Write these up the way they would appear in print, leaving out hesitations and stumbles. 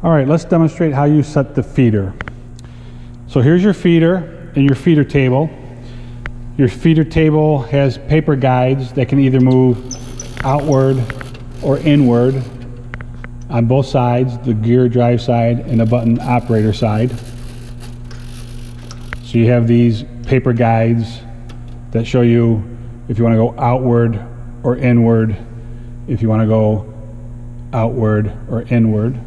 All right, let's demonstrate how you set the feeder. So here's your feeder and your feeder table. Your feeder table has paper guides that can either move outward or inward on both sides, the gear drive side and the button operator side. So you have these paper guides that show you if you want to go outward or inward, if you want to go outward or inward.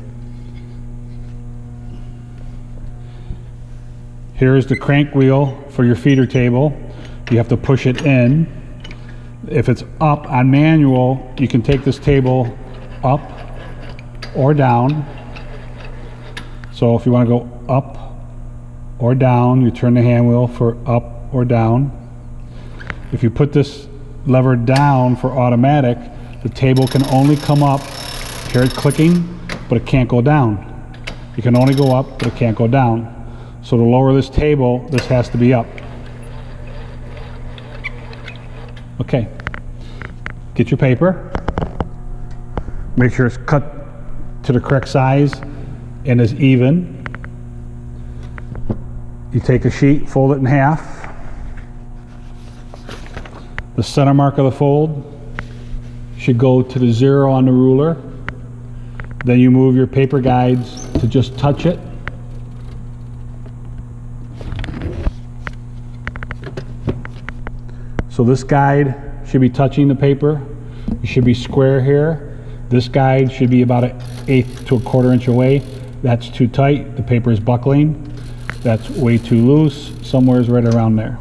Here's the crank wheel for your feeder table. You have to push it in. If it's up on manual, you can take this table up or down. So if you want to go up or down, you turn the hand wheel for up or down. If you put this lever down for automatic, the table can only come up, hear it clicking, but it can't go down. You can only go up, but it can't go down. So to lower this table, this has to be up. Okay, get your paper. Make sure it's cut to the correct size and is even. You take a sheet, fold it in half. The center mark of the fold should go to the 0 on the ruler. Then you move your paper guides to just touch it. So this guide should be touching the paper. You should be square here. This guide should be about 1/8 to 1/4 inch away. That's too tight, the paper is buckling. That's way too loose, somewhere is right around there.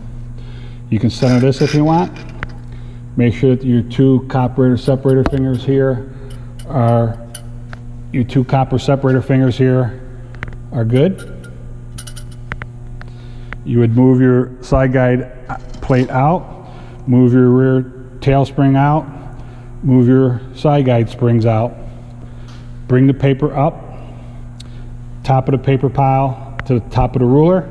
You can center this if you want. Make sure that your two copper separator fingers here are good. You would move your side guide plate out. Move your rear tail spring out, move your side guide springs out. Bring the paper up, top of the paper pile to the top of the ruler.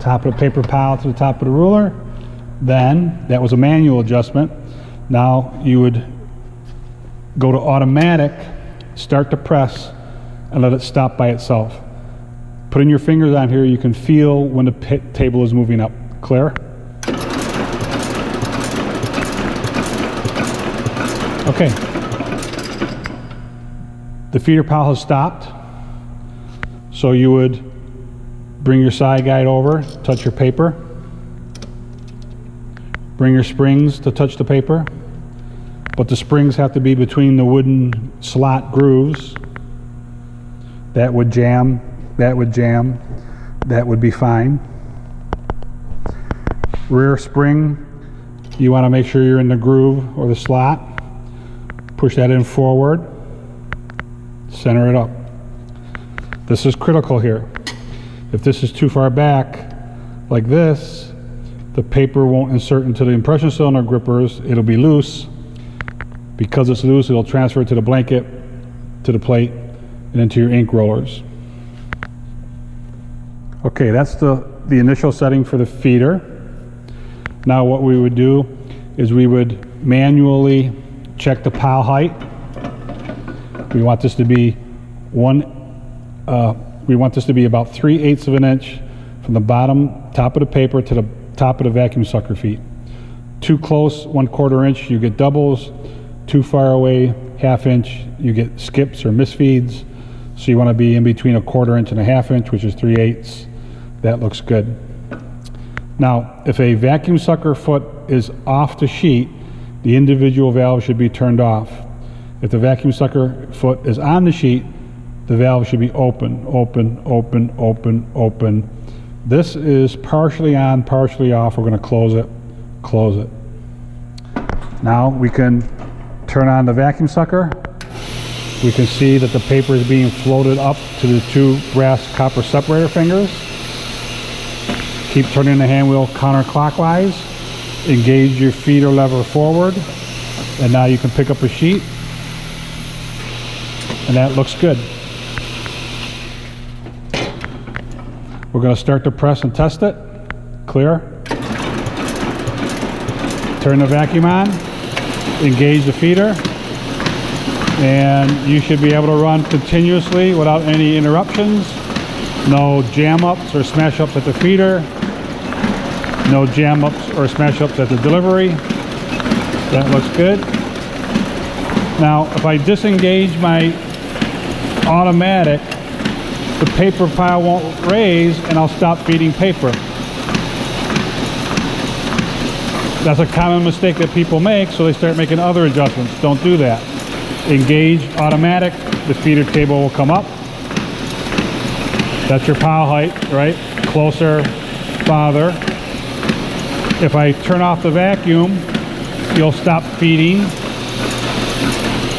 Top of the paper pile to the top of the ruler. Then, that was a manual adjustment. Now you would go to automatic, start the press, and let it stop by itself. Putting your fingers on here, you can feel when the table is moving up. Clear? Okay. The feeder pile has stopped. So you would bring your side guide over, touch your paper. Bring your springs to touch the paper. But the springs have to be between the wooden slot grooves. That would jam. That would jam, that would be fine. Rear spring, you want to make sure you're in the groove or the slot. Push that in forward, center it up. This is critical here. If this is too far back, like this, the paper won't insert into the impression cylinder grippers, it'll be loose. Because it's loose, it'll transfer to the blanket, to the plate, and into your ink rollers. Okay, that's the initial setting for the feeder. Now what we would do is we would manually check the pile height. We want this to be about 3/8 of an inch from the bottom top of the paper to the top of the vacuum sucker feet. Too close, 1/4 inch, you get doubles. Too far away, 1/2 inch, you get skips or misfeeds. So you want to be in between 1/4 inch and 1/2 inch, which is 3/8. That looks good. Now, if a vacuum sucker foot is off the sheet, the individual valve should be turned off. If the vacuum sucker foot is on the sheet, the valve should be open, open, open, open, open. This is partially on, partially off. We're going to close it, close it. Now we can turn on the vacuum sucker. We can see that the paper is being floated up to the two brass copper separator fingers. Keep turning the hand wheel counterclockwise. Engage your feeder lever forward. And now you can pick up a sheet. And that looks good. We're going to start the press and test it. Clear. Turn the vacuum on. engage the feeder, and you should be able to run continuously without any interruptions. No jam ups or smash ups at the feeder. No jam ups or smash ups at the delivery. That looks good. Now, if I disengage my automatic, the paper pile won't raise and I'll stop feeding paper. That's a common mistake that people make, so they start making other adjustments. Don't do that. Engage automatic, the feeder table will come up. That's your pile height, right? Closer, farther. If I turn off the vacuum, you'll stop feeding.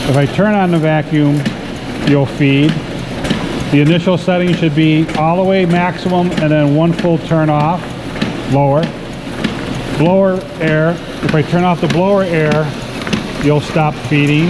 If I turn on the vacuum, you'll feed. The initial setting should be all the way maximum and then one full turn off, lower. Blower air, if I turn off the blower air, you'll stop feeding.